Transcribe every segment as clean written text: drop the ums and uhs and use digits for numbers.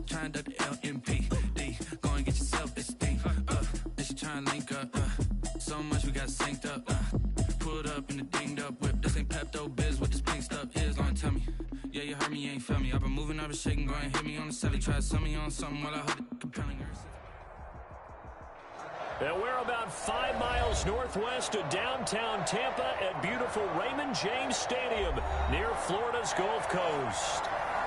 Trying to LMPD, go and get yourself this thing. And she trying to link up. So much we got synced up. Pulled up in the dinged up whip. This ain't Pepto Biz with this pink stuff is. Long tell me, yeah, you heard me, you ain't felt me. I've been moving, I've been shaking, go and hit me on the celly. Try to sell me on something while I heard it compelling. And we're about 5 miles northwest of downtown Tampa at beautiful Raymond James Stadium near Florida's Gulf Coast.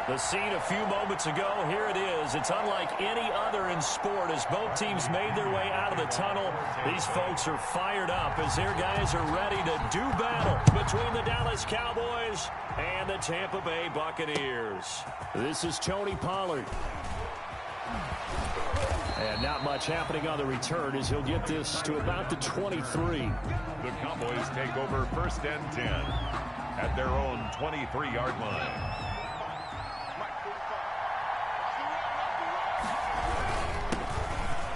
The scene a few moments ago, here it is. It's unlike any other in sport as both teams made their way out of the tunnel. These folks are fired up as their guys are ready to do battle between the Dallas Cowboys and the Tampa Bay Buccaneers. This is Tony Pollard. And not much happening on the return as he'll get this to about the 23. The Cowboys take over 1st and 10 at their own 23-yard line.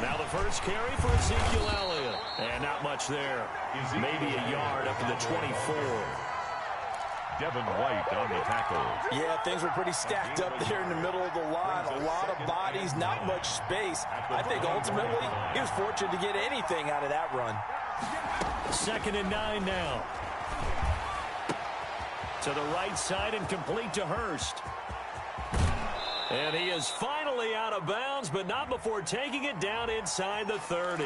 Now the first carry for Ezekiel Elliott. And not much there. Maybe a yard up to the 24. Devin White on the tackle. Yeah, things were pretty stacked up there in the middle of the line. A lot of bodies, not much space. I think ultimately he was fortunate to get anything out of that run. 2nd and 9 now. To the right side and complete to Hurst. And he is finally out of bounds, but not before taking it down inside the 30.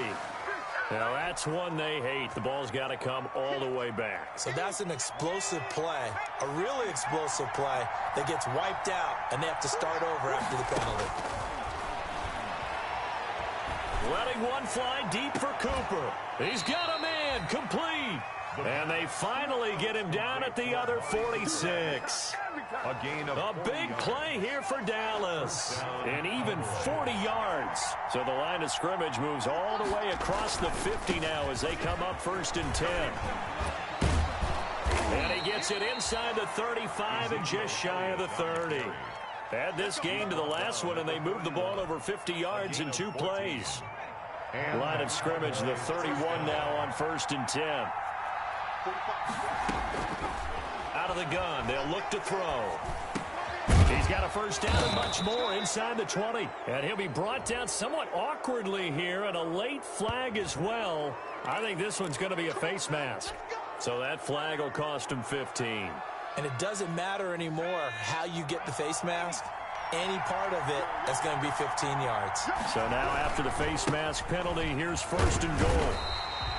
Now, that's one they hate. The ball's got to come all the way back. So that's an explosive play, a really explosive play that gets wiped out, and they have to start over after the penalty. Letting one fly deep for Cooper. He's got a man, complete. And they finally get him down at the other 46. A gain of a big play here for Dallas. And even 40 yards. So the line of scrimmage moves all the way across the 50 now as they come up 1st and 10. And he gets it inside the 35 and just shy of the 30. Add this game to the last one, and they moved the ball over 50 yards in 2 plays. Line of scrimmage, the 31 now on 1st and 10. Out of the gun, they'll look to throw. He's got a first down and much more inside the 20. And he'll be brought down somewhat awkwardly here, and a late flag as well. I think this one's going to be a face mask. So that flag will cost him 15. And it doesn't matter anymore how you get the face mask. Any part of it is going to be 15 yards. So now after the face mask penalty, here's 1st and goal.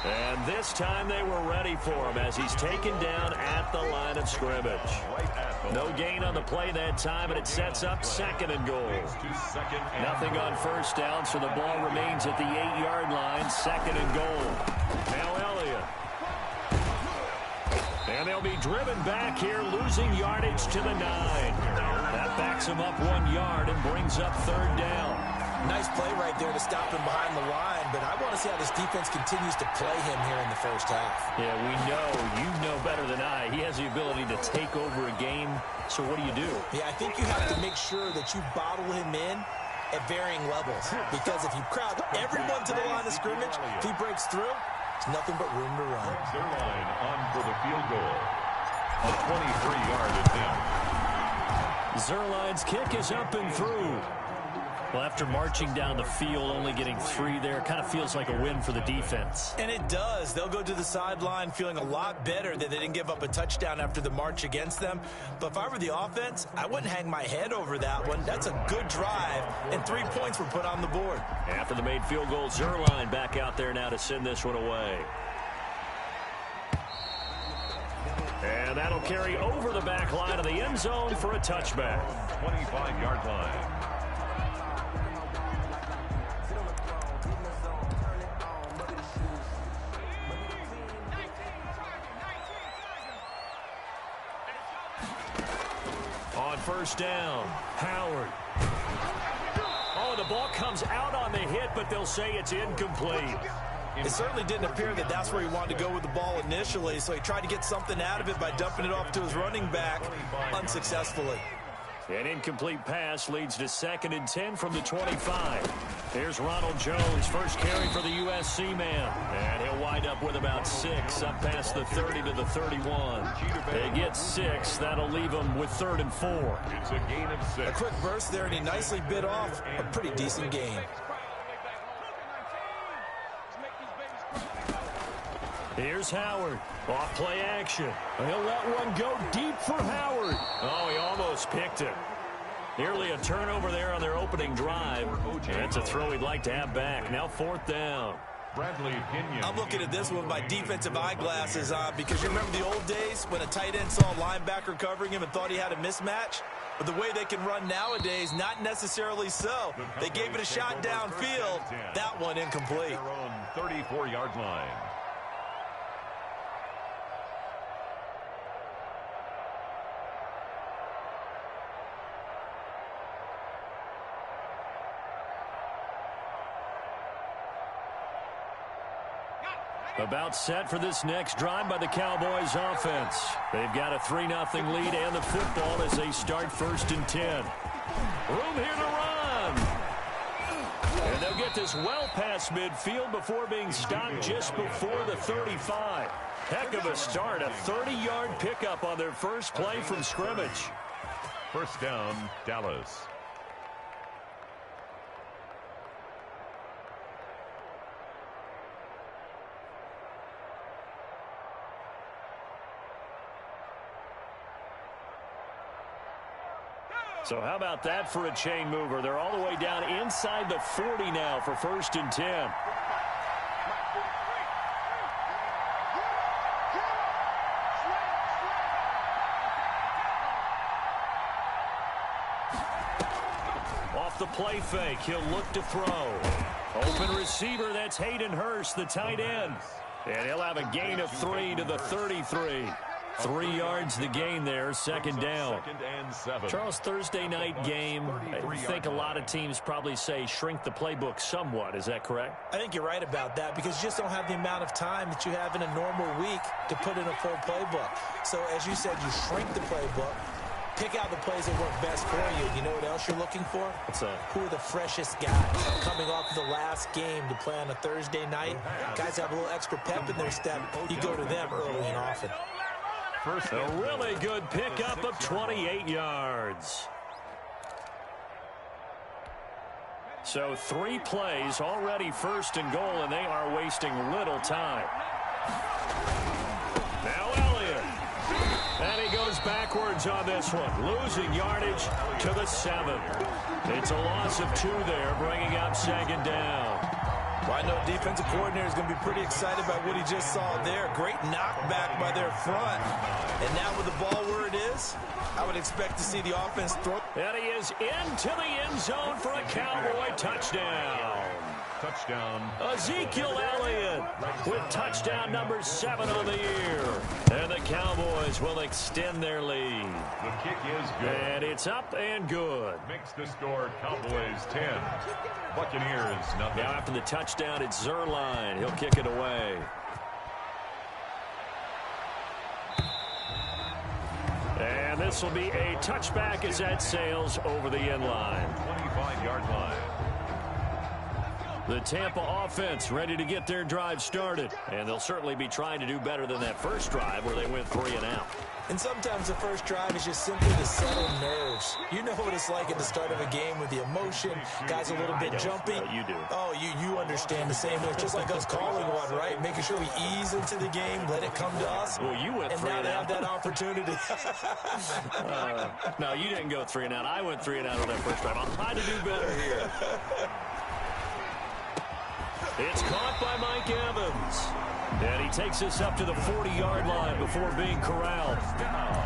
And this time they were ready for him as he's taken down at the line of scrimmage. No gain on the play that time, and it sets up 2nd and goal. Nothing on first down, so the ball remains at the 8-yard line, 2nd and goal. Now Elliott. And they'll be driven back here, losing yardage to the 9. That backs him up 1 yard and brings up 3rd down. Nice play right there to stop him behind the line, but I want to see how this defense continues to play him here in the first half. Yeah, we know. You know better than I. He has the ability to take over a game, so what do you do? Yeah, I think you have to make sure that you bottle him in at varying levels, because if you crowd everyone to the line of scrimmage, if he breaks through, there's nothing but room to run. Zerline on for the field goal. A 23-yard attempt. Zerline's kick is up and through. Well, after marching down the field, only getting 3 there, kind of feels like a win for the defense. And it does. They'll go to the sideline feeling a lot better that they didn't give up a touchdown after the march against them. But if I were the offense, I wouldn't hang my head over that one. That's a good drive, and 3 points were put on the board. After the made field goal, Zerline back out there now to send this one away. And that'll carry over the back line of the end zone for a touchback. 25-yard line. On first down, Howard. Oh, the ball comes out on the hit, but they'll say it's incomplete. It certainly didn't appear that that's where he wanted to go with the ball initially, so he tried to get something out of it by dumping it off to his running back unsuccessfully. An incomplete pass leads to 2nd and 10 from the 25. Here's Ronald Jones, first carry for the USC man. And he'll wind up with about 6, up past the 30 to the 31. They get 6. That'll leave them with 3rd and 4. It's a gain of 6. A quick burst there, and he nicely bit off a pretty decent gain. Here's Howard. Off play action. He'll let one go deep for Howard. Oh, he almost picked it. Nearly a turnover there on their opening drive. That's a throw he'd like to have back. Now 4th down. Bradley Pinion. I'm looking at this one with my defensive eyeglasses on because you remember the old days when a tight end saw a linebacker covering him and thought he had a mismatch? But the way they can run nowadays, not necessarily so. They gave it a shot downfield. That one incomplete. Their own 34-yard line. About set for this next drive by the Cowboys offense. They've got a 3-0 lead and the football as they start 1st and 10. Room here to run. And they'll get this well past midfield before being stopped just before the 35. Heck of a start, a 30-yard pickup on their first play from scrimmage. 1st down, Dallas. So how about that for a chain mover? They're all the way down inside the 40 now for 1st and 10. Off the play fake, he'll look to throw. Open receiver, that's Hayden Hurst, the tight end. And he'll have a gain of 3 to the 33. 3 yards the gain there, 2nd down. 2nd and 7. Charles, Thursday night game, I think a lot of teams probably say shrink the playbook somewhat. Is that correct? I think you're right about that because you just don't have the amount of time that you have in a normal week to put in a full playbook. So, as you said, you shrink the playbook, pick out the plays that work best for you. You know what else you're looking for? What's that? Who are the freshest guys coming off of the last game to play on a Thursday night? Guys have a little extra pep in their step. You go to them early and often. A really good pickup of 28 yards. So 3 plays already 1st and goal, and they are wasting little time. Now Elliott. And he goes backwards on this one, losing yardage to the 7. It's a loss of 2 there, bringing up 2nd down. Well, I know defensive coordinator is going to be pretty excited about what he just saw there. Great knockback by their front. And now with the ball where it is, I would expect to see the offense throw. And he is into the end zone for a Cowboy touchdown. Touchdown. Ezekiel Elliott with touchdown number 7 on the year. And the Cowboys will extend their lead. The kick is good. And it's up and good. Makes the score Cowboys 10. Buccaneers nothing. Now after the touchdown, it's Zerline. He'll kick it away. And this will be a touchback as that sails over the end line. 25-yard line. The Tampa offense ready to get their drive started. And they'll certainly be trying to do better than that first drive where they went 3 and out. And sometimes the first drive is just simply to settle nerves. You know what it's like at the start of a game with the emotion. Guys a little bit jumpy. You do. Oh, you understand the same way. Just like us calling one, right? Making sure we ease into the game, let it come to us. Well, you went 3 and out. And now they have that opportunity. No, you didn't go 3 and out. I went 3 and out on that first drive. I'll try to do better here. It's caught by Mike Evans. And he takes us up to the 40-yard line before being corralled.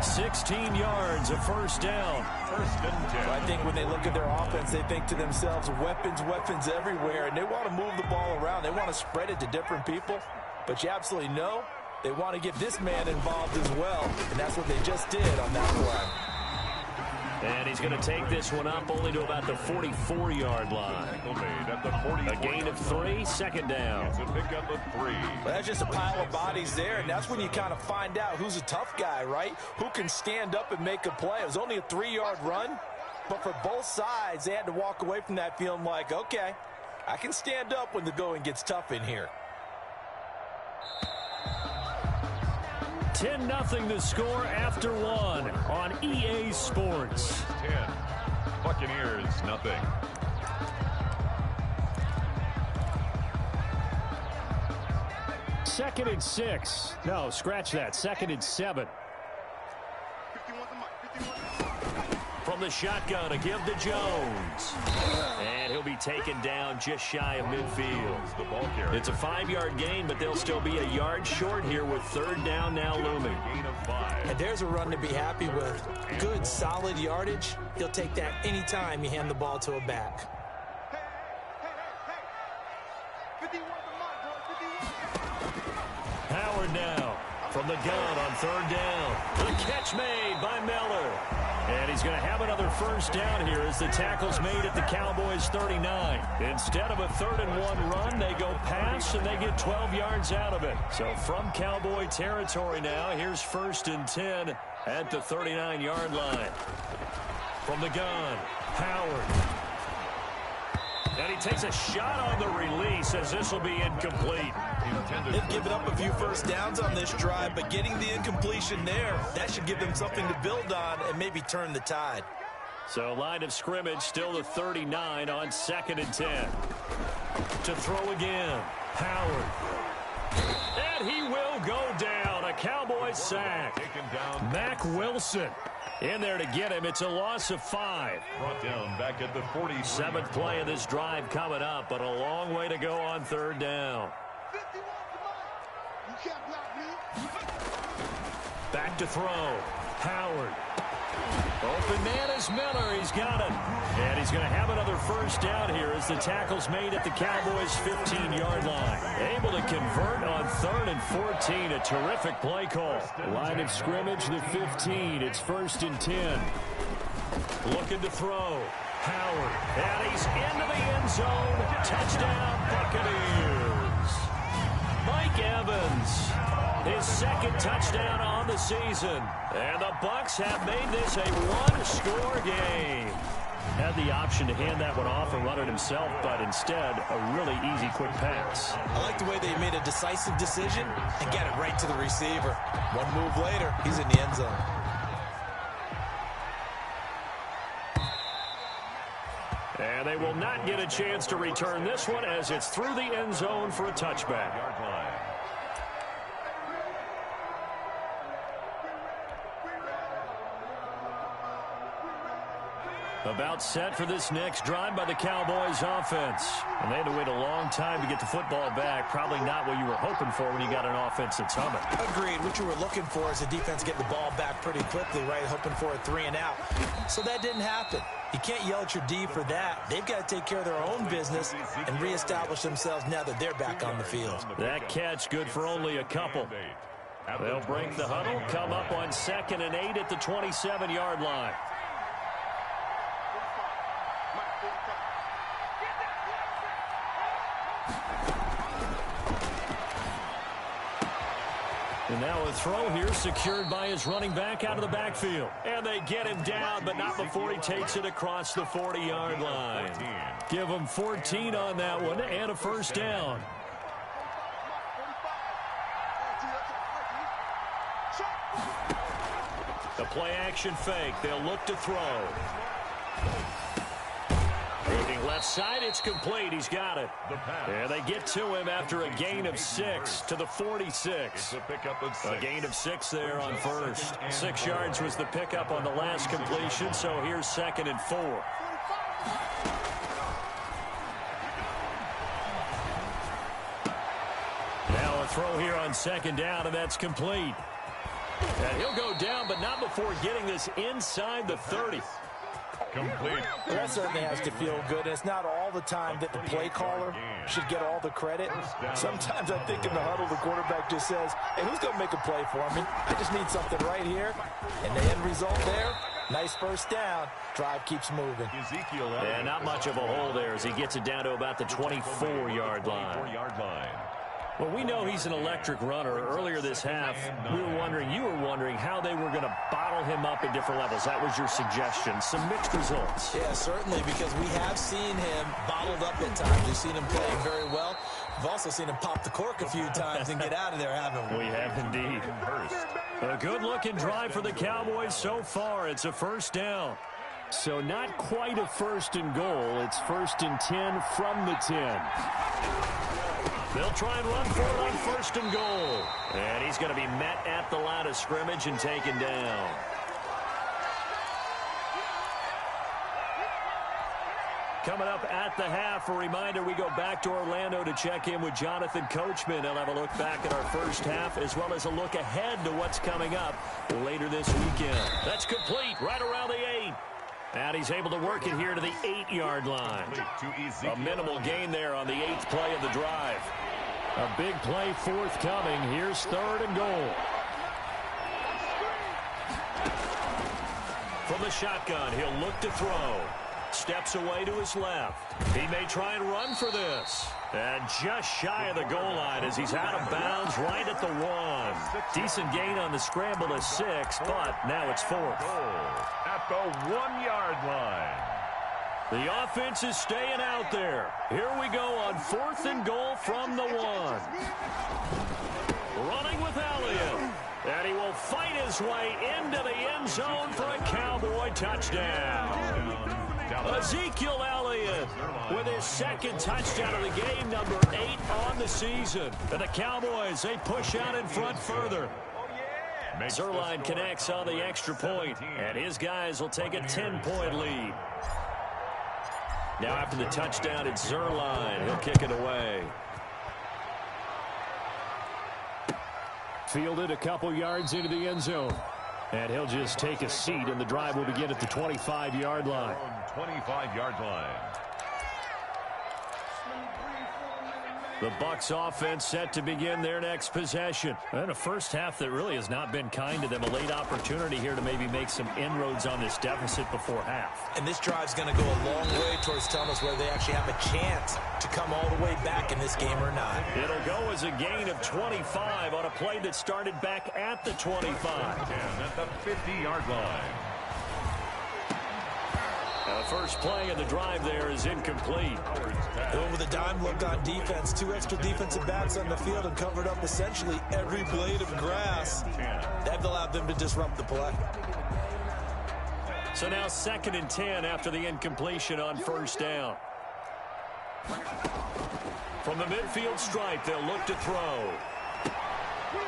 16 yards, a 1st down. 1st and 10. So I think when they look at their offense, they think to themselves, weapons, weapons everywhere. And they want to move the ball around. They want to spread it to different people. But you absolutely know they want to get this man involved as well. And that's what they just did on that play. And he's going to take this one up only to about the 44-yard line. A gain of 3, 2nd down. It's a pickup of 3. Well, that's just a pile of bodies there, and that's when you kind of find out who's a tough guy, right? Who can stand up and make a play. It was only a 3-yard run, but for both sides, they had to walk away from that feeling like, okay, I can stand up when the going gets tough in here. 10-0 the score after one on EA Sports. 10. Buccaneers, nothing. Second and 6. No, scratch that. Second and 7. From the shotgun, a give to Jones. And he'll be taken down just shy of midfield. It's a 5-yard gain, but they'll still be a yard short here with third down now looming. And there's a run to be happy with. Good, solid yardage. He'll take that anytime you hand the ball to a back. Howard now from the gun on third down. The catch made by Miller. And he's going to have another first down here as the tackle's made at the Cowboys' 39. Instead of a 3rd-and-1 run, they go pass, and they get 12 yards out of it. So from Cowboy territory now, here's 1st and 10 at the 39-yard line. From the gun, Howard. And he takes a shot on the release as this will be incomplete. They've given up a few first downs on this drive, but getting the incompletion there, that should give them something to build on and maybe turn the tide. So line of scrimmage still the 39 on 2nd and 10. To throw again, Howard. And he will go down. A Cowboys sack. Mack Wilson in there to get him. It's a loss of 5. Brought down back at the 40. 7th play of this drive coming up, but a long way to go on third down. Back to throw. Howard. Open man is Miller. He's got it. And he's going to have another first down here as the tackle's made at the Cowboys' 15-yard line. Able to convert on 3rd and 14. A terrific play call. Line of scrimmage, the 15. It's 1st and 10. Looking to throw. Howard. And he's into the end zone. Touchdown, Buccaneers. Mike Evans. His 2nd touchdown on the season. And the Bucs have made this a one-score game. Had the option to hand that one off and run it himself, but instead, a really easy, quick pass. I like the way they made a decisive decision and got it right to the receiver. One move later, he's in the end zone. And they will not get a chance to return this one as it's through the end zone for a touchback. About set for this next drive by the Cowboys offense. And they had to wait a long time to get the football back. Probably not what you were hoping for when you got an offense that's humming. Agreed. What you were looking for is the defense getting the ball back pretty quickly, right? Hoping for a 3 and out. So that didn't happen. You can't yell at your D for that. They've got to take care of their own business and reestablish themselves now that they're back on the field. That catch good for only a couple. They'll break the huddle, come up on 2nd and 8 at the 27-yard line. And now a throw here secured by his running back out of the backfield. And they get him down, but not before he takes it across the 40-yard line. Give him 14 on that one and a first down. The play-action fake. They'll look to throw. Looking left side, it's complete. He's got it. And they get to him after a gain of 6 to the 46. A gain of 6 there on first. 6 yards was the pickup on the last completion, so here's 2nd and 4. Now a throw here on 2nd down, and that's complete. And he'll go down, but not before getting this inside the 30. Complete. Well, that certainly has to feel good. And it's not all the time that the play caller should get all the credit. Sometimes I think in the huddle, the quarterback just says, hey, who's going to make a play for me? I just need something right here. And the end result there, nice first down. Drive keeps moving. And not much of a hole there as he gets it down to about the 24-yard line. Well, we know he's an electric runner. Earlier this half, you were wondering how they were going to bottle him up at different levels. That was your suggestion. Some mixed results. Yeah, certainly, because we have seen him bottled up at times. We've seen him playing very well. We've also seen him pop the cork a few times and get out of there, haven't we? We have indeed. A good-looking drive for the Cowboys so far. It's a first down. So not quite a first and goal. It's first and 10 from the 10. They'll try and run for it on first and goal. And he's going to be met at the line of scrimmage and taken down. Coming up at the half, a reminder, we go back to Orlando to check in with Jonathan Coachman. He'll have a look back at our first half as well as a look ahead to what's coming up later this weekend. That's complete right around the 8. And he's able to work it here to the 8-yard line. A minimal gain there on the 8th play of the drive. A big play forthcoming. Here's third and goal. From the shotgun, he'll look to throw. Steps away to his left. He may try and run for this. And just shy of the goal line as he's out of bounds right at the 1. Decent gain on the scramble to 6, but now it's 4th. At the 1-yard line. The offense is staying out there. Here we go on 4th and goal from the 1. Running with Elliott. And he will fight his way into the end zone for a Cowboy touchdown. Ezekiel Elliott with his second touchdown of the game, number 8 on the season. And the Cowboys, they push out in front further. Zerline connects on the extra point, and his guys will take a 10-point lead. Now after the touchdown, it's Zerline. He'll kick it away. Fielded a couple yards into the end zone. And he'll just take a seat, and the drive will begin at the 25-yard line. 25-yard line. The Bucs offense set to begin their next possession. And a first half that really has not been kind to them. A late opportunity here to maybe make some inroads on this deficit before half. And this drive's going to go a long way towards telling us whether they actually have a chance to come all the way back in this game or not. It'll go as a gain of 25 on a play that started back at the 25. And at the 50-yard line. The first play of the drive there is incomplete. Going with a dime look on defense. 2 extra defensive backs on the field and covered up essentially every blade of grass. That allowed them to disrupt the play. So now 2nd and 10 after the incompletion on first down. From the midfield stripe, they'll look to throw.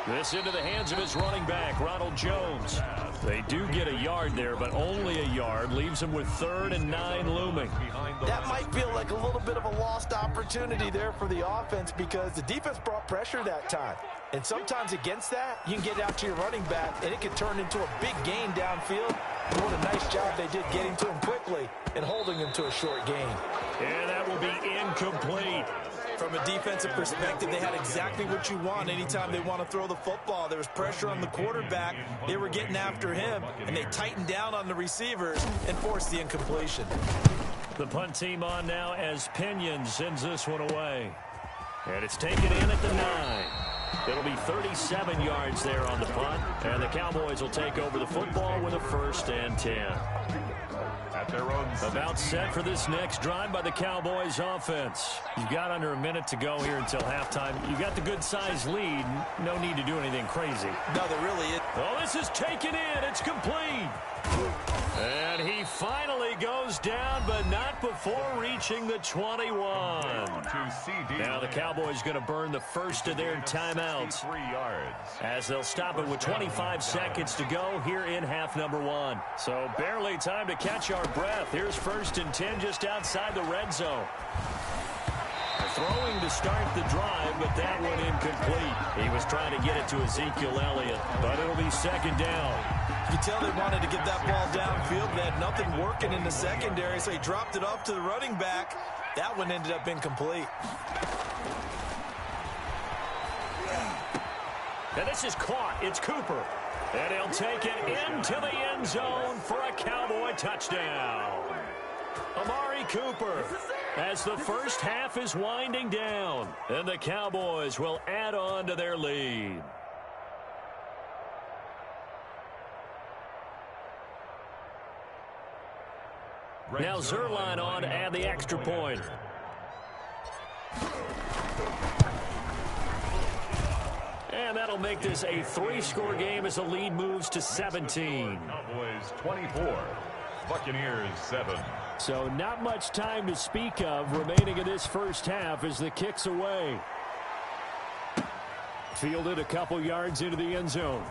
This into the hands of his running back, Ronald Jones. They do get a yard there, but only a yard. Leaves them with 3rd and 9 looming. That might feel like a little bit of a lost opportunity there for the offense because the defense brought pressure that time. And sometimes against that, you can get out to your running back, and it can turn into a big gain downfield. And what a nice job they did getting to him quickly and holding him to a short gain. And that will be incomplete. From a defensive perspective, they had exactly what you want anytime they want to throw the football. There was pressure on the quarterback. They were getting after him, and they tightened down on the receivers and forced the incompletion. The punt team on now as Pinion sends this one away. And it's taken in at the 9. It'll be 37 yards there on the punt, and the Cowboys will take over the football with a 1st and 10. At their own About set for this next drive by the Cowboys offense. You've got under a minute to go here until halftime. You've got the good-sized lead. No need to do anything crazy. No, there really is. Oh, this is taken in. It's complete. And he finally goes down, but not before reaching the 21. Now the Cowboys going to burn the first of their timeouts 3 yards. as they'll stop it with 25 seconds to go here in half number 1. So barely time to catch our breath. Here's 1st and 10 just outside the red zone. Throwing to start the drive, but that one incomplete. He was trying to get it to Ezekiel Elliott, but it'll be 2nd down. You can tell they wanted to get that ball downfield. They had nothing working in the secondary, so he dropped it off to the running back. That one ended up incomplete. And this is caught. It's Cooper. And he'll take it into the end zone for a Cowboy touchdown. Amari Cooper as the first half is winding down. And the Cowboys will add on to their lead. Now Zerline on to add the extra point. And that'll make this a 3-score game as the lead moves to 17. Cowboys 24, Buccaneers 7. So not much time to speak of remaining in this first half as the kick's away. Fielded a couple yards into the end zone.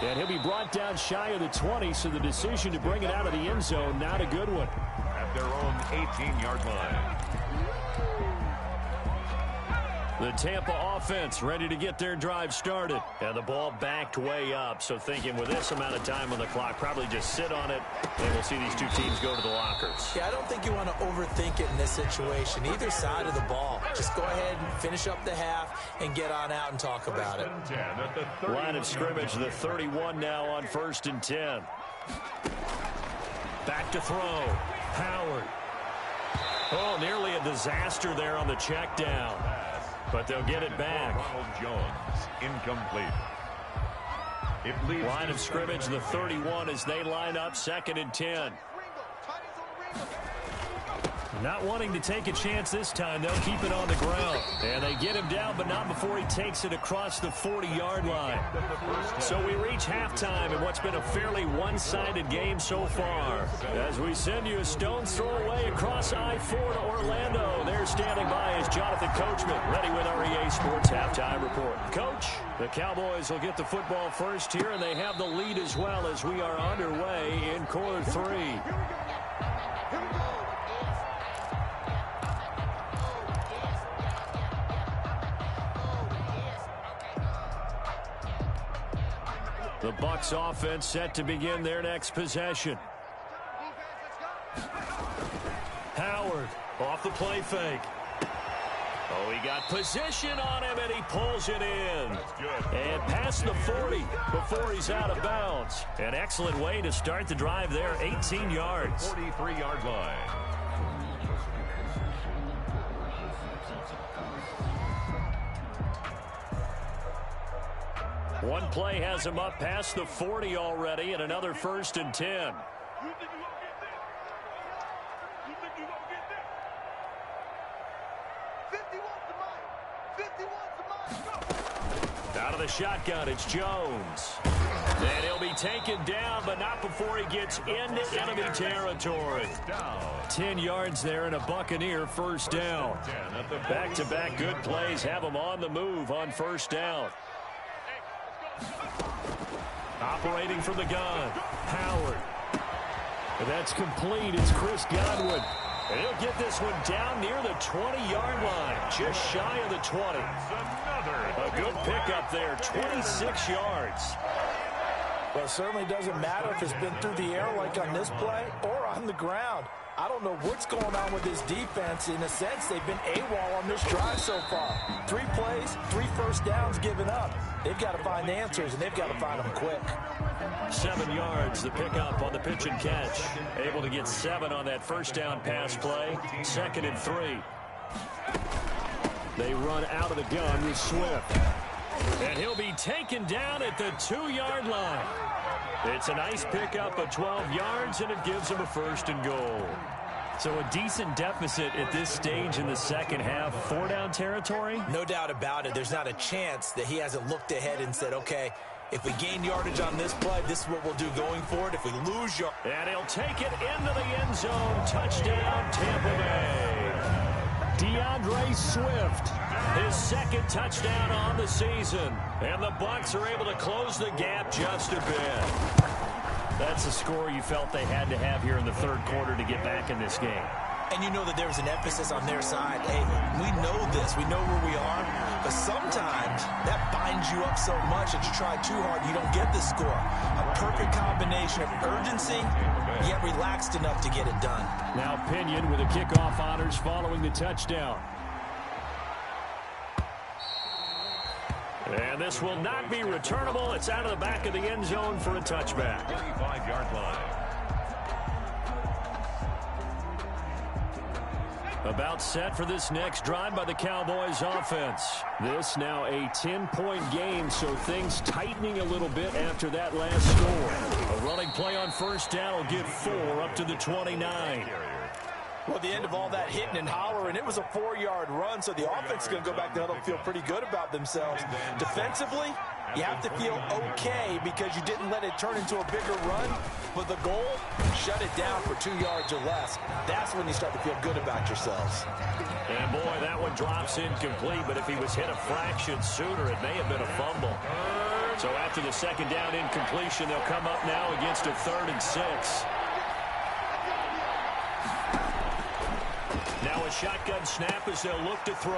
And he'll be brought down shy of the 20, so the decision to bring it out of the end zone, not a good one. At their own 18-yard line. The Tampa offense ready to get their drive started. And the ball backed way up, so thinking with this amount of time on the clock, probably just sit on it, and we'll see these two teams go to the lockers. Yeah, I don't think you want to overthink it in this situation. Either side of the ball. Just go ahead and finish up the half and get on out and talk about it. Line of scrimmage, the 31 now on 1st and 10. Back to throw. Howard. Oh, nearly a disaster there on the check down. But they'll get it back. Ronald Jones, incomplete. Line of scrimmage, the 31 as they line up 2nd and 10. Not wanting to take a chance this time, they'll keep it on the ground. And they get him down, but not before he takes it across the 40-yard line. So we reach halftime in what's been a fairly one-sided game so far. As we send you a stone's throw away across I-4 to Orlando. There standing by is Jonathan Coachman, ready with our EA Sports Halftime Report. Coach, the Cowboys will get the football first here, and they have the lead as well as we are underway in quarter 3. The Bucs offense set to begin their next possession. Howard off the play fake. Oh, he got position on him, and he pulls it in. And past the 40 before he's out of bounds. An excellent way to start the drive there, 18 yards. 43-yard line. One play has him up past the 40 already, and another 1st and 10. Out of the shotgun, it's Jones. And he'll be taken down, but not before he gets into enemy territory. 10 yards there and a Buccaneer first down. Back-to-back good plays have him on the move on first down. Operating from the gun, Howard. And that's complete. It's Chris Godwin. And he'll get this one down near the 20-yard line, just shy of the 20. A good pickup there, 26 yards. Well, it certainly doesn't matter if it's been through the air like on this play or on the ground. I don't know what's going on with this defense. In a sense, they've been AWOL on this drive so far. 3 plays, 3 first downs given up. They've got to find answers, and they've got to find them quick. 7 yards, the pickup on the pitch and catch. Able to get 7 on that first down pass play. 2nd and 3. They run out of the gun with Swift. And he'll be taken down at the 2-yard line. It's a nice pickup of 12 yards, and it gives him a 1st and goal. So a decent deficit at this stage in the second half. 4-down territory? No doubt about it. There's not a chance that he hasn't looked ahead and said, okay, if we gain yardage on this play, this is what we'll do going forward. If we lose yardage. And he'll take it into the end zone. Touchdown, Tampa Bay. DeAndre Swift, his 2nd touchdown on the season. And the Bucs are able to close the gap just a bit. That's a score you felt they had to have here in the 3rd quarter to get back in this game. And you know that there was an emphasis on their side. Hey, we know this. We know where we are. But sometimes that binds you up so much that you try too hard, you don't get the score. A perfect combination of urgency, yet relaxed enough to get it done. Now Pinion with the kickoff honors following the touchdown. And this will not be returnable. It's out of the back of the end zone for a touchback. 25-yard line. About set for this next drive by the Cowboys offense. This now a 10-point game, so things tightening a little bit after that last score. A running play on first down will get 4 up to the 29. Well, at the end of all that hitting and hollering, it was a 4-yard run, so the offense is going to go back to huddle and feel pretty good about themselves. Defensively, you have to feel okay because you didn't let it turn into a bigger run, but the goal, shut it down for 2 yards or less. That's when you start to feel good about yourselves. And, boy, that one drops incomplete, but if he was hit a fraction sooner, it may have been a fumble. So after the second down incompletion, they'll come up now against a 3rd and 6. Now a shotgun snap as they'll look to throw.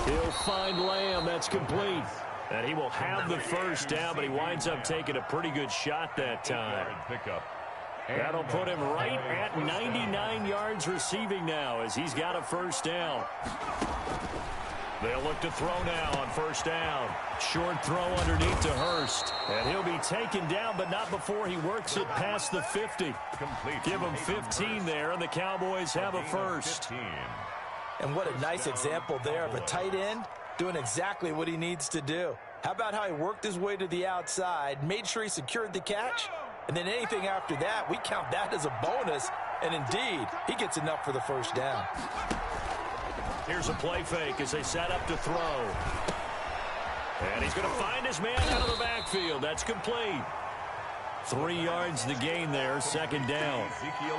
He'll find Lamb. That's complete. And he will have the first down, but he winds up taking a pretty good shot that time. That'll put him right at 99 yards receiving now as he's got a first down. They'll look to throw now on first down. Short throw underneath to Hurst. And he'll be taken down, but not before he works it past the 50. Give him 15 there, and the Cowboys have a first. And what a nice example there of a tight end doing exactly what he needs to do. How about how he worked his way to the outside, made sure he secured the catch, and then anything after that, we count that as a bonus. And indeed, he gets enough for the first down. Here's a play fake as they set up to throw. And he's going to find his man out of the backfield. That's complete. 3 yards the gain there, second down.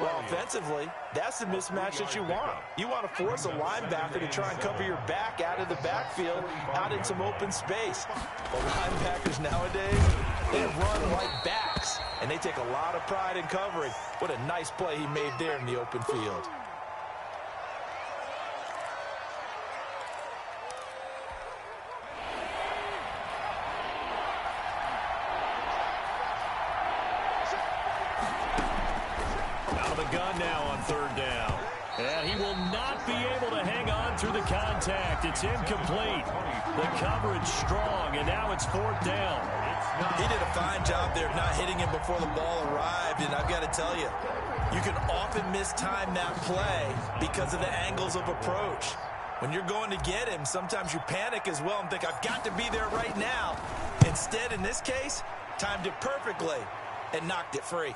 Well, offensively, that's the mismatch that you want. You want to force a linebacker to try and cover your back out of the backfield, out in some open space. The linebackers nowadays, they run like backs, and they take a lot of pride in covering. What a nice play he made there in the open field. Gun now on third down. And he will not be able to hang on through the contact. It's incomplete. The coverage strong, and now it's 4th down. He did a fine job there of not hitting him before the ball arrived, and I've got to tell you, you can often mistime that play because of the angles of approach. When you're going to get him, sometimes you panic as well and think, I've got to be there right now. Instead, in this case, timed it perfectly and knocked it free.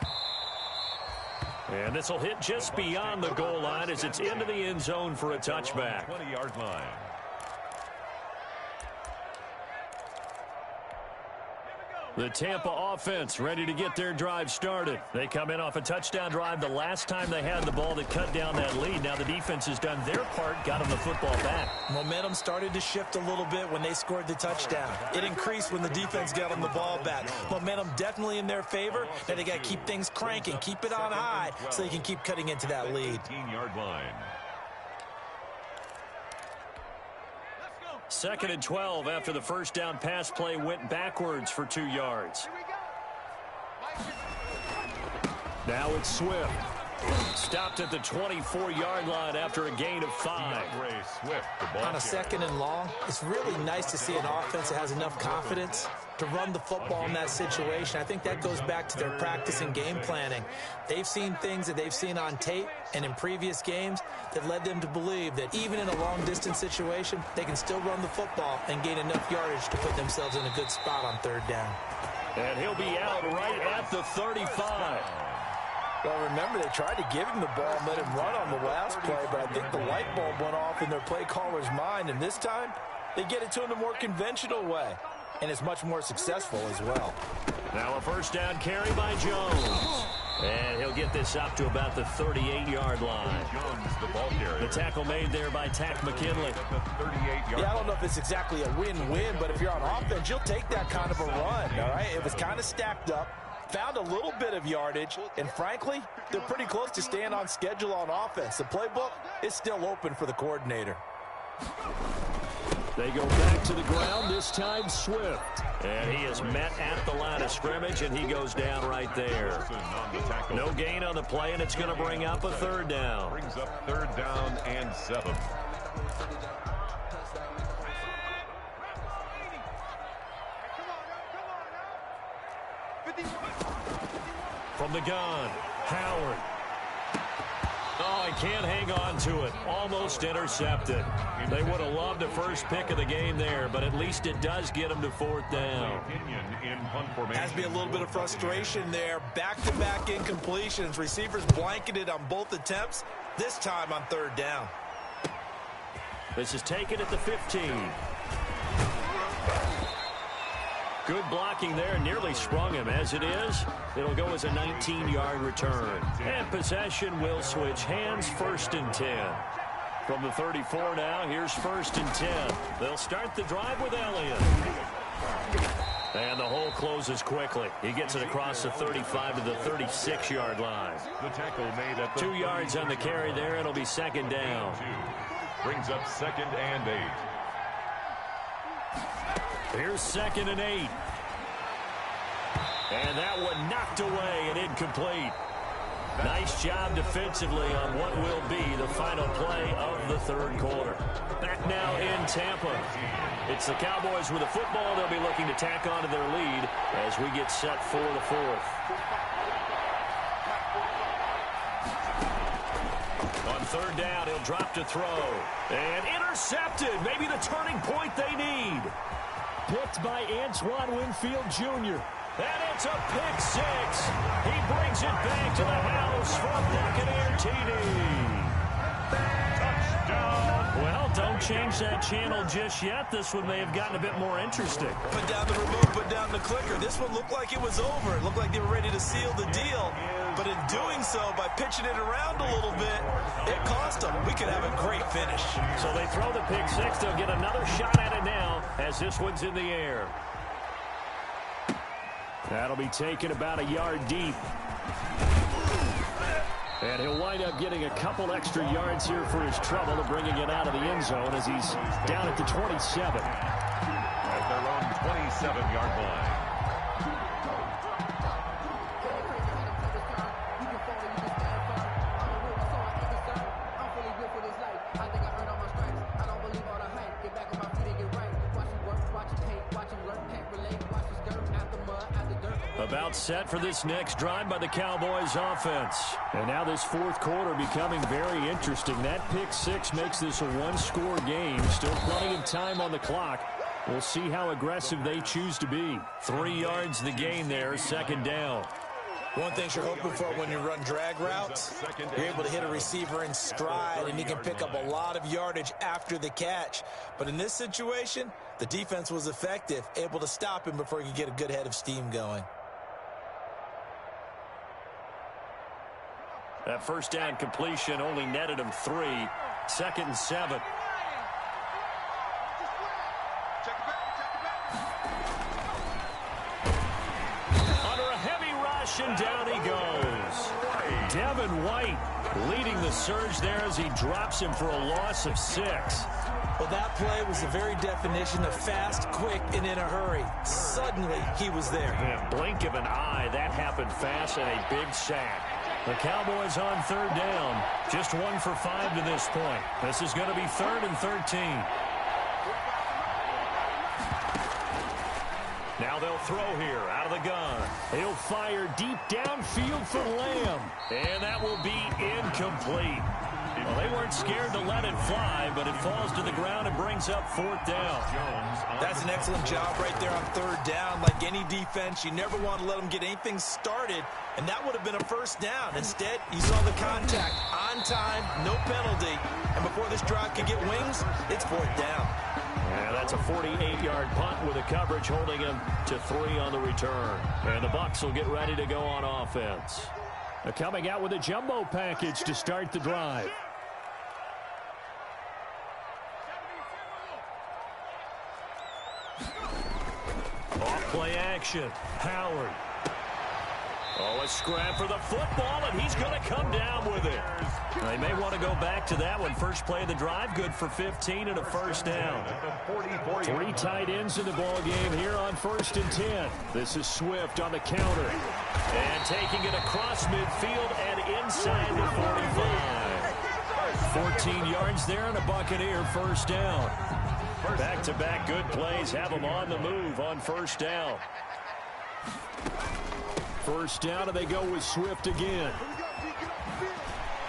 And this will hit just beyond the goal line as it's into the end zone for a touchback. 20-yard line. The Tampa offense ready to get their drive started. They come in off a touchdown drive the last time they had the ball that cut down that lead. Now the defense has done their part, got them the football back. Momentum started to shift a little bit when they scored the touchdown. It increased when the defense got them the ball back. Momentum definitely in their favor. Now they got to keep things cranking, keep it on high so they can keep cutting into that lead. 15-yard line. 2nd and 12 after the first down pass play went backwards for 2 yards. Now it's Swift. Stopped at the 24-yard line after a gain of 5. On a 2nd and long, it's really nice to see an offense that has enough confidence to run the football in that situation. I think that goes back to their practice and game planning. They've seen things that they've seen on tape and in previous games that led them to believe that even in a long-distance situation, they can still run the football and gain enough yardage to put themselves in a good spot on 3rd down. And he'll be out right at the 35. Well, remember, they tried to give him the ball and let him run on the last play, but I think the light bulb went off in their play caller's mind, and this time they get it to him the more conventional way, and it's much more successful as well. Now a first down carry by Jones. And he'll get this up to about the 38-yard line. Jones, the ball carrier. The tackle made there by Tack McKinley. Yeah, I don't know if it's exactly a win-win, but if you're on offense, you'll take that kind of a run, all right? It was kind of stacked up. Found a little bit of yardage, and frankly, they're pretty close to staying on schedule on offense. The playbook is still open for the coordinator. They go back to the ground, this time Swift. And he is met at the line of scrimmage, and he goes down right there. No gain on the play, and it's going to bring up a 3rd down. Brings up 3rd down and 7. From the gun, Howard. Oh, he can't hang on to it. Almost intercepted. They would have loved the first pick of the game there, but at least it does get them to fourth down. Has to be a little bit of frustration there. Back-to-back incompletions. Receivers blanketed on both attempts, this time on third down. This is taken at the 15. Good blocking there, nearly sprung him. As it is, it'll go as a 19-yard return. And possession will switch hands, 1st and 10. From the 34 now, here's 1st and 10. They'll start the drive with Elliott. And the hole closes quickly. He gets it across the 35 to the 36-yard line. The tackle made at the 2 yards on the carry there. It'll be 2nd down. Brings up 2nd and 8. Here's 2nd and 8. And that one knocked away and incomplete. Nice job defensively on what will be the final play of the third quarter. Back now in Tampa. It's the Cowboys with the football. They'll be looking to tack on to their lead as we get set for the fourth. On third down, he'll drop to throw. And intercepted. Maybe the turning point they need. Picked by Antoine Winfield Jr. And it's a pick six. He brings it back to the house from Buccaneer TD. Touchdown. Well, don't change that channel just yet. This one may have gotten a bit more interesting. Put down the remote, put down the clicker. This one looked like it was over. It looked like they were ready to seal the deal. But in doing so, by pitching it around a little bit, it cost them. We could have a great finish. So they throw the pick six. They'll get another shot at it now as this one's in the air. That'll be taken about a yard deep. And he'll wind up getting a couple extra yards here for his trouble of bringing it out of the end zone as he's down at the 27. At their own 27-yard line. About set for this next drive by the Cowboys offense. And now this fourth quarter becoming very interesting. That pick six makes this a one-score game. Still plenty of time on the clock. We'll see how aggressive they choose to be. 3 yards the gain there, 2nd down. One thing you're hoping for when you run drag routes, you're able to hit a receiver in stride, and he can pick up a lot of yardage after the catch. But in this situation, the defense was effective, able to stop him before he could get a good head of steam going. That first down completion only netted him 3. 2nd and 7. Under a heavy rush, and down he goes. Devin White leading the surge there as he drops him for a loss of 6. Well, that play was the very definition of fast, quick, and in a hurry. Suddenly, he was there. Yeah, blink of an eye, that happened fast, and a big sack. The Cowboys on third down. Just 1 for 5 to this point. This is going to be 3rd and 13. Now they'll throw here out of the gun. He'll fire deep downfield for Lamb. And that will be incomplete. Well, they weren't scared to let it fly, but it falls to the ground and brings up 4th down. That's an excellent job right there on third down. Like any defense, you never want to let them get anything started, and that would have been a first down. Instead, you saw the contact on time, no penalty, and before this drive could get wings, it's 4th down. Yeah, that's a 48-yard punt with a coverage holding him to 3 on the return. And the Bucs will get ready to go on offense. They're coming out with a jumbo package to start the drive. Off-play action. Howard. Oh, a scrap for the football, and he's going to come down with it. They may want to go back to that one. First play of the drive, good for 15 and a first down. 3 tight ends in the ball game here on 1st and 10. This is Swift on the counter. And taking it across midfield and inside the 45. 14 yards there and a Buccaneer first down. Back-to-back good plays have them on the move on first down. First down, and they go with Swift again.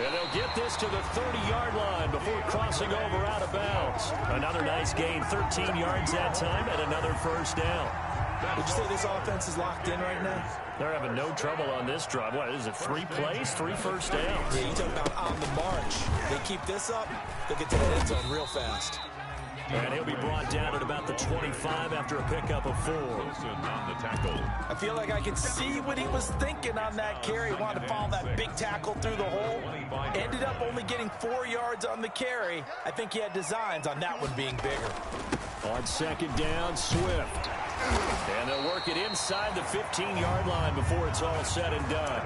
And they'll get this to the 30-yard line before crossing over out of bounds. Another nice gain, 13 yards that time, and another first down. Would you say this offense is locked in right now? They're having no trouble on this drive. What is it, 3 plays, 3 first downs? Yeah, you talk about on the march. They keep this up, they'll get to the end zone real fast. And he'll be brought down at about the 25 after a pickup of 4. On the tackle. I feel like I could see what he was thinking on that carry. He wanted to follow that big tackle through the hole. Ended up only getting 4 yards on the carry. I think he had designs on that one being bigger. On second down, Swift. And they'll work it inside the 15-yard line before it's all said and done.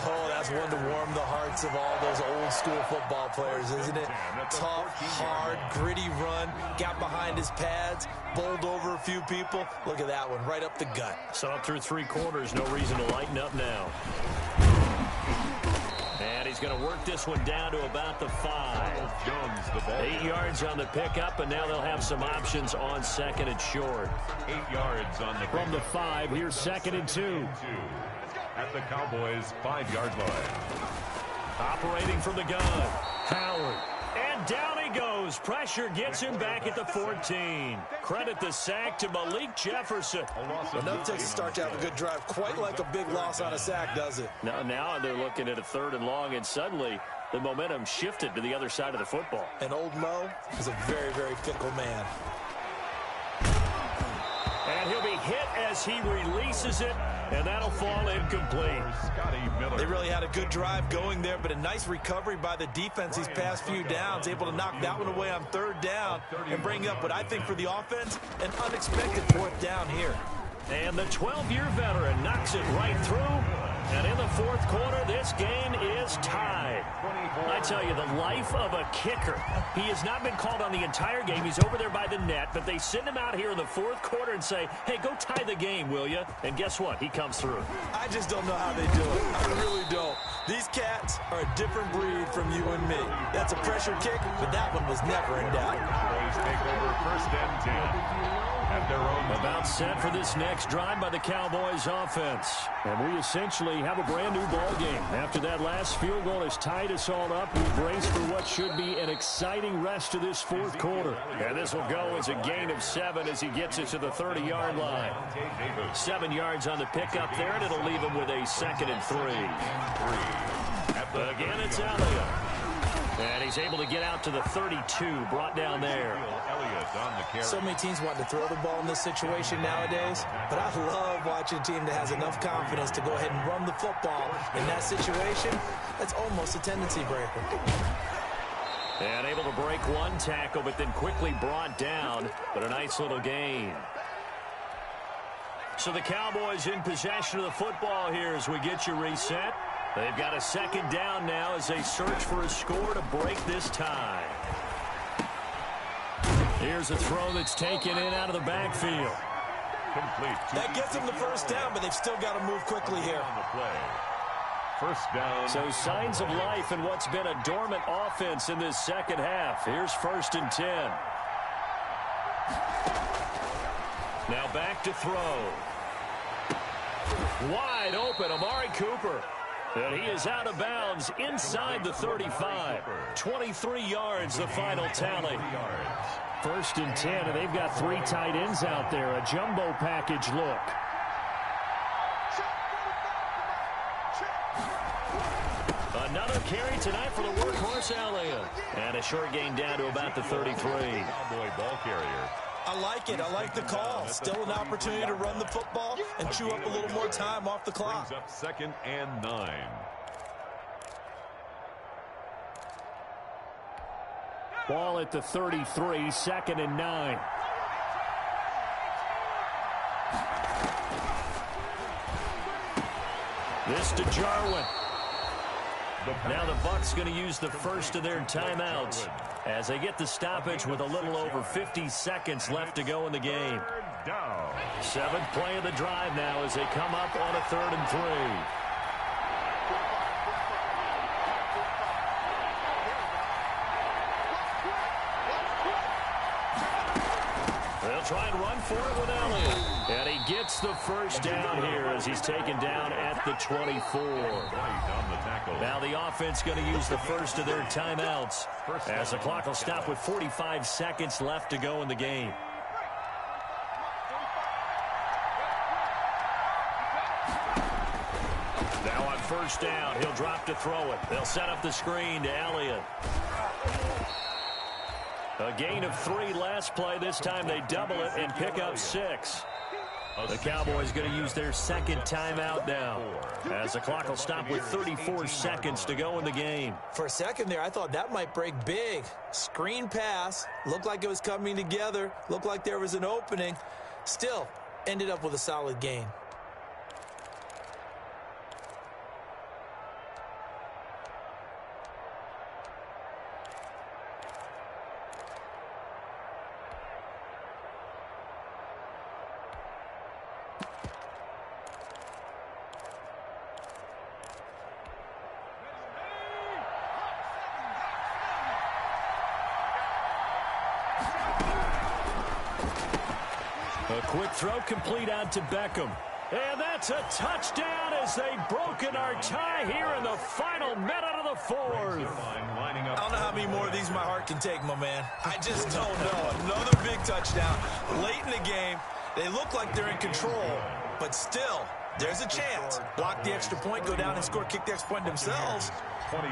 Oh, that's one to warm the hearts of all those old-school football players, isn't it? Tough, hard, gritty run, got behind his pads, bowled over a few people. Look at that one, right up the gut. So up through 3 quarters, no reason to lighten up now. And he's going to work this one down to about the 5. Jones, the ball. 8 yards on the pickup, and now they'll have some options on second and short. 8 yards on the From the 5, here's second and 2. At the Cowboys' 5-yard line. Operating from the gun, Howard. And down he goes. Pressure gets him back at the 14. Credit the sack to Malik Jefferson. Enough takes a start to have a good drive. Quite like a big loss on a sack, does it? Now they're looking at a 3rd and long, and suddenly the momentum shifted to the other side of the football. And old Mo is a very, very fickle man. And he'll be hit as he releases it, and that'll fall incomplete. They really had a good drive going there, but a nice recovery by the defense these past few downs, able to knock that one away on 3rd down and bring up what I think for the offense, an unexpected 4th down here. And the 12-year veteran knocks it right through. And in the 4th quarter, this game is tied. I tell you, the life of a kicker. He has not been called on the entire game. He's over there by the net, but they send him out here in the 4th quarter and say, hey, go tie the game, will you? And guess what? He comes through. I just don't know how they do it. I really don't. These cats are a different breed from you and me. That's a pressure kick, but that one was never in doubt. Boys take over 1st and 10. At their own. About set for this next drive by the Cowboys offense. And we essentially have a brand new ball game. After that last field goal has tied us all up, we brace for what should be an exciting rest of this 4th quarter. And this will go as a gain of 7 as he gets it to the 30-yard line. 7 yards on the pickup there, and it'll leave him with a 2nd and 3. Again, it's Elliott. And he's able to get out to the 32, brought down there. So many teams want to throw the ball in this situation nowadays, but I love watching a team that has enough confidence to go ahead and run the football. In that situation, that's almost a tendency breaker. And able to break one tackle, but then quickly brought down, but a nice little gain. So the Cowboys in possession of the football here as we get you reset. They've got a 2nd down now as they search for a score to break this tie. Here's a throw that's taken in out of the backfield. Complete. That gets them the 1st down, but they've still got to move quickly here. On the play. 1st down. So signs of life in what's been a dormant offense in this 2nd half. Here's 1st and 10. Now back to throw. Wide open, Amari Cooper. And he is out of bounds inside the 35. 23 yards, the final tally. 1st and 10, and they've got 3 tight ends out there. A jumbo package look. Another carry tonight for the workhorse Elliott. And a short gain down to about the 33. Cowboy ball carrier. I like it. I like the call. Still an opportunity to run the football and chew up a little more time off the clock. Brings up 2nd and 9. Ball at the 33, 2nd and 9. This to Jarwin. Now the Bucs going to use the first of their timeouts as they get the stoppage with a little over 50 seconds left to go in the game. 7th play of the drive now as they come up on a 3rd and 3. They'll They'll try and run for it with Elliott. And he gets the first down here as he's taken down at the 24. Now the offense going to use the first of their timeouts as the clock will stop with 45 seconds left to go in the game. Now on first down, he'll drop to throw it. They'll set up the screen to Elliott. A gain of 3 last play. This time they double it and pick up 6. The Cowboys going to use their second timeout now as the clock will stop with 34 seconds to go in the game. For a second there, I thought that might break big. Screen pass. Looked like it was coming together. Looked like there was an opening. Still, ended up with a solid gain. A quick throw complete out to Beckham. And that's a touchdown as they've broken our tie here in the final minute of the fourth. I don't know how many more of these my heart can take, my man. I just don't know. Another big touchdown. Late in the game, they look like they're in control, but still, there's a chance. Block the extra point, go down and score, kick the extra point themselves.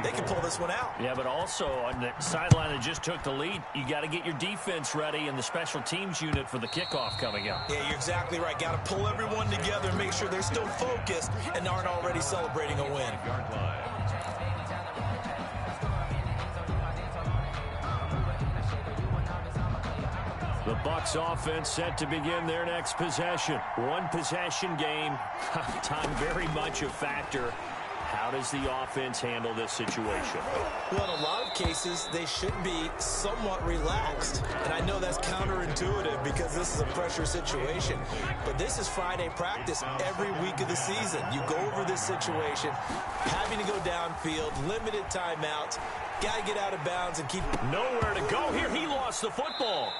They can pull this one out. Yeah, but also on the sideline that just took the lead, you got to get your defense ready and the special teams unit for the kickoff coming up. Yeah, you're exactly right. Got to pull everyone together and make sure they're still focused and aren't already celebrating a win. The Bucs offense set to begin their next possession. One possession game. Time very much a factor. How does the offense handle this situation? Well, in a lot of cases, they should be somewhat relaxed. And I know that's counterintuitive because this is a pressure situation. But this is Friday practice every week of the season. You go over this situation, having to go downfield, limited timeouts, got to get out of bounds and keep... Nowhere to go here. He lost the football.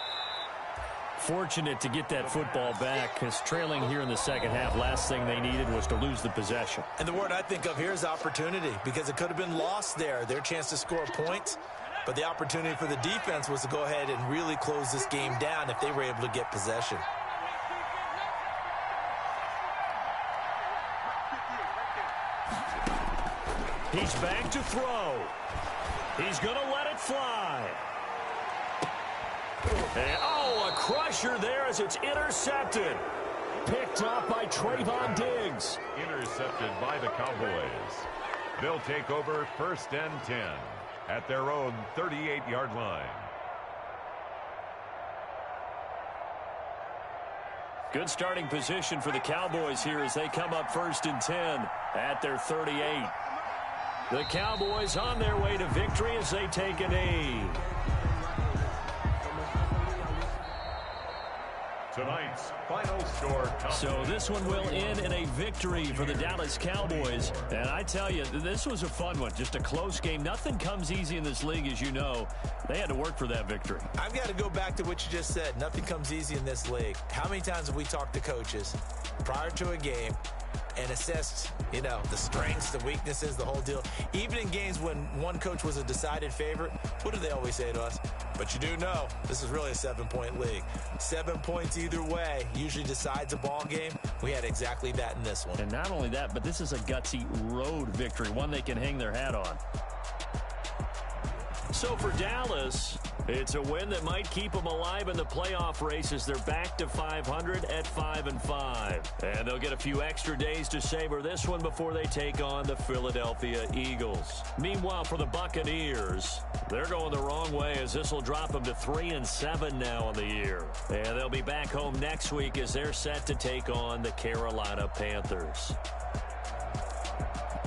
Fortunate to get that football back because trailing here in the second half, last thing they needed was to lose the possession. And the word I think of here is opportunity because it could have been lost there. Their chance to score points, but the opportunity for the defense was to go ahead and really close this game down if they were able to get possession. He's back to throw. He's going to let it fly. And, a crusher there as it's intercepted. Picked up by Trayvon Diggs. Intercepted by the Cowboys. They'll take over 1st and 10 at their own 38-yard line. Good starting position for the Cowboys here as they come up 1st and 10 at their 38. The Cowboys on their way to victory as they take a knee. Tonight's final score. So this one will end in a victory for the Dallas Cowboys. And I tell you, this was a fun one. Just a close game. Nothing comes easy in this league, as you know. They had to work for that victory. I've got to go back to what you just said. Nothing comes easy in this league. How many times have we talked to coaches prior to a game and assessed, the strengths, the weaknesses, the whole deal? Even in games when one coach was a decided favorite, what do they always say to us? But you do know, this is really a 7-point league. 7 points either way usually decides a ball game. We had exactly that in this one. And not only that, but this is a gutsy road victory, one they can hang their hat on. So for Dallas, it's a win that might keep them alive in the playoff race as they're back to 500 at 5-5. And they'll get a few extra days to savor this one before they take on the Philadelphia Eagles. Meanwhile, for the Buccaneers, they're going the wrong way as this will drop them to 3-7 now on the year. And they'll be back home next week as they're set to take on the Carolina Panthers.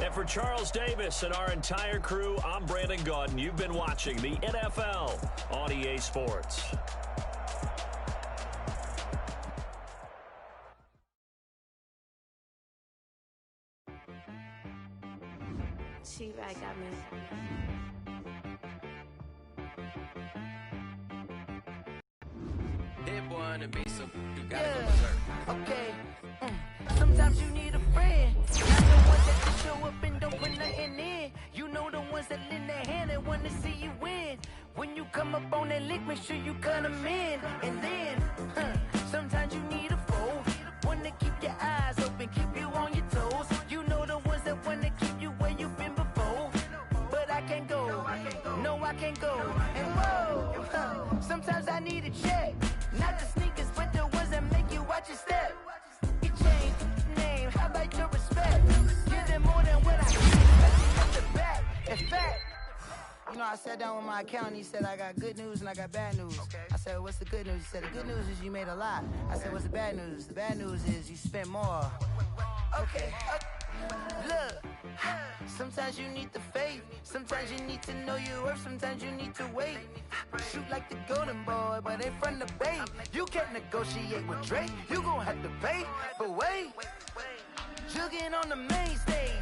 And for Charles Davis and our entire crew, I'm Brandon Gaudin. You've been watching the NFL on EA Sports. She-Rag got me. It was fun to be, so you gotta go berserk. Okay. Sometimes you need a friend. Not the ones that just show up and don't put nothing in. You know the ones that lend their hand and want to see you win. When you come up on that lick, make sure you cut them in. And then, sometimes you need a foe. One to keep your eyes open, keep you on your toes. You know the ones that want to keep you where you've been before. But I can't go. No, I can't go. And whoa, sometimes I need a check. Not the sneakers, but the ones that make you watch your step. You change name, how about your respect? Give them more than what I give, especially at the back. In fact, you know, I sat down with my accountant. He said, I got good news and I got bad news. I said, what's the good news? He said, the good news is you made a lot. I said, what's the bad news? The bad news is you spent more. Okay. Look, sometimes you need the faith. Sometimes you need to know your worth. Sometimes you need to wait. Shoot like the golden boy, but ain't from the bay. You can't negotiate with Drake. You gon' have to pay. But wait, jugging on the main stage,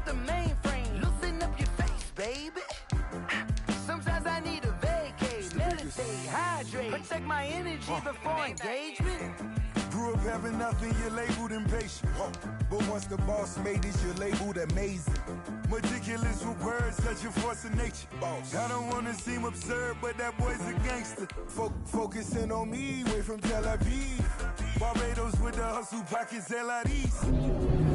the mainframe, loosen up your face, baby. Sometimes I need a vacate, meditate, hydrate, protect my energy before engagement. Grew up having nothing, you're labeled impatient. But once the boss made it, you're labeled amazing. Meticulous with words, such a force of nature. I don't wanna seem absurd, but that boy's a gangster. Focusing on me, way from Tel Aviv. Barbados with the hustle pockets, LIDs.